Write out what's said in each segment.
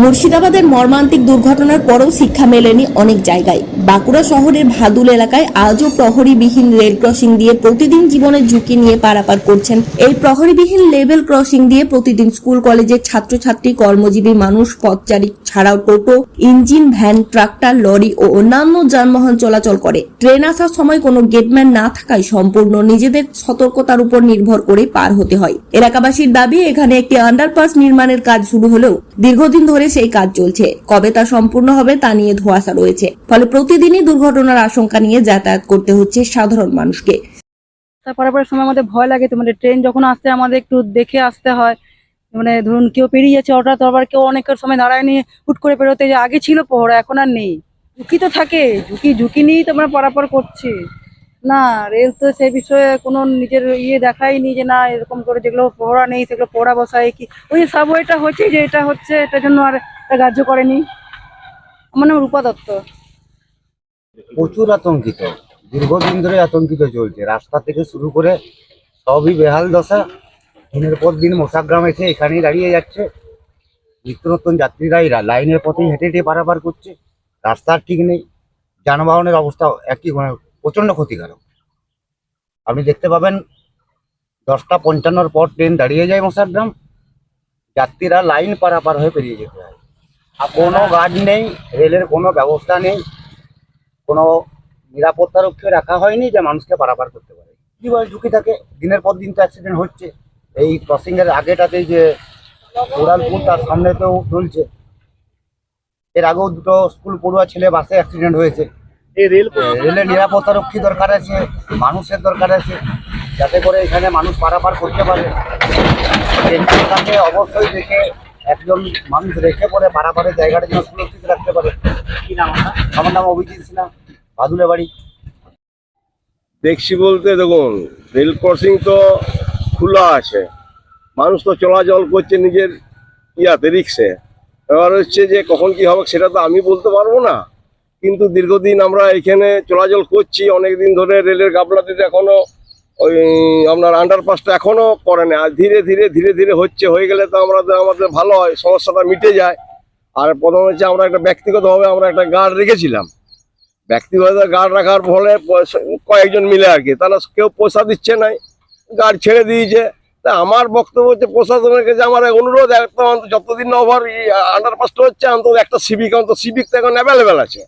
মুর্শিদাবাদের মর্মান্তিক দুর্ঘটনার পরেও শিক্ষা মেলেনি অনেক জায়গায়। বাঁকুড়া শহরের ভাদুল এলাকায় আজও প্রহরীবিহীন রেল ক্রসিং দিয়ে প্রতিদিন জীবনের ঝুঁকি নিয়ে পারাপার করছেন। এই প্রহরীবিহীন লেভেল ক্রসিং দিয়ে প্রতিদিন স্কুল কলেজের ছাত্রছাত্রী, কর্মজীবী মানুষ, পথচারী ছাড়াও টোটো, ইঞ্জিন, ভ্যান, ট্রাক্টর, লরি ও অন্যান্য যানবাহন চলাচল করে। ট্রেন আসার সময় কোনো গেটম্যান না থাকায় সম্পূর্ণ নিজেদের সতর্কতার উপর নির্ভর করে পার হতে হয়। এলাকাবাসীর দাবি, এখানে একটি আন্ডারপাস নির্মাণের কাজ শুরু হলেও দীর্ঘদিন ধরে সেই কাজ চলছে। কবে তা সম্পূর্ণ হবে তা নিয়ে ধোঁয়াশা রয়েছে। ফলে প্রতিদিনই দুর্ঘটনার আশঙ্কা নিয়ে যাতায়াত করতে হচ্ছে সাধারণ মানুষকে। পারাপারের সময় আমাদের ভয় লাগে, তো ট্রেন যখন আসতে আমাদের একটু দেখে আসতে হয়। ধরুন কেউ পেরিয়ে যাচ্ছে হঠাৎ, আবার কেউ অনেকের সময় দাঁড়ায়নি, হুট করে পেরোতে, যে আগে ছিল পহরা এখন আর নেই। ঝুঁকি তো থাকে, ঝুঁকি নিয়েই তো আমরা পারাপার করছি না। রেল তো সেই বিষয়ে কোনো নিজের দেখায়নি যে না এরকম করে যেগুলো পহরা নেই সেগুলো পহরা বসায় কি। ওই সাবওয়েটা হচ্ছে, যে এটা হচ্ছে, এটার জন্য আর গ্রাহ্য করেনি। আমার নাম রূপা দত্ত। প্রচুর আতঙ্কিত, দীর্ঘদিন ধরে আতঙ্কিত চলছে। রাস্তা থেকে শুরু করে সবই বেহাল দশা। দিনের পর দিন মোশাগ্রাম এসে এখানেই দাঁড়িয়ে যাচ্ছে। নিত্য নতুন যাত্রীরাই লাইনের পথেই হেঁটে হেঁটে পারাপার করছে। রাস্তার ঠিক নেই, যানবাহনের অবস্থা একই, প্রচণ্ড ক্ষতিকারক। আপনি দেখতে পাবেন 10:55 পর ট্রেন দাঁড়িয়ে যায় মোশাগ্রাম, যাত্রীরা লাইন পারাপার হয়ে পেরিয়ে যেতে হয়। আর কোনো গার্ড নেই, রেলের কোনো ব্যবস্থা নেই, কোনো নিরাপত্তা রক্ষে রাখা হয়নি যে মানুষকে পারাপার করতে পারে। কীভাবে ঝুঁকি থাকে, দিনের পর দিন তো অ্যাক্সিডেন্ট হচ্ছে। এই ক্রসিংয়ের আগেটাতেই যে উড়ালপুর, তার সামনেতেও চলছে। এর আগেও দুটো স্কুল পড়ুয়া ছেলে বাসে অ্যাক্সিডেন্ট হয়েছে। রেলের নিরাপত্তা রক্ষী দরকার আছে, মানুষের দরকার আছে, যাতে করে এখানে মানুষ পারাপার করতে পারে। ট্রেনটাকে অবশ্যই দেখে একজন মানুষ রেখে পরে পারাপারের জায়গাটা যেন সুরক্ষিত রাখতে পারে। কি নাম? আমার নাম অভিজিৎ সিনহা, ভাদুলে বাড়ি। দেখছি বলতে দেখুন, রেল ক্রসিং তো খোলা আছে, মানুষ তো চলাচল করছে নিজের রিক্সে। এবার হচ্ছে যে কখন কি হবে সেটা তো আমি বলতে পারবো না, কিন্তু দীর্ঘদিন আমরা এখানে চলাচল করছি অনেকদিন ধরে। রেলের গাফলাতে এখনো ওই আপনার আন্ডারপাসটা এখনো করে না। আর ধীরে ধীরে ধীরে ধীরে হয়ে গেলে তো আমাদের ভালো হয়, সমস্যাটা মিটে যায়। আর প্রথম হচ্ছে আমরা একটা ব্যক্তিগতভাবে আমরা একটা গার্ড রেখেছিলাম। ব্যক্তিগত গার্ড রাখার ফলে কয়েকজন মিলে আর কি, তারা কেউ পয়সা দিচ্ছে নাই, গার্ড ছেড়ে দিয়েছে। তা আমার বক্তব্য হচ্ছে প্রশাসনের কাছে আমার অনুরোধ, একটা যতদিন না ওভার আন্ডারপাসটা হচ্ছে অন্তত একটা সিভিক, অন্তত সিভিক তো এখন অ্যাভেলেবেল আছে,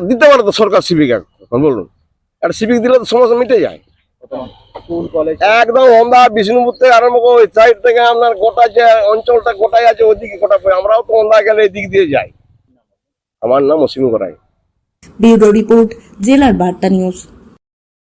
দিতে পারে তো সরকার সিভিক। এখন বলুন, একটা সিভিক দিলে তো সমস্যা মিটে যায়। একদম আমরা বিষ্ণুপুর থেকে আরম্ভ করে ওই সাইড থেকে আপনার গোটা যে অঞ্চলটা গোটাই আছে ওইদিকে গোটা, আমরাও তো ওন্দা গেলে এই দিক দিয়ে যাই। আমার নাম অসীম গড়াই। ব্যুরো রিপোর্ট, জেলার বার্তা নিউজ।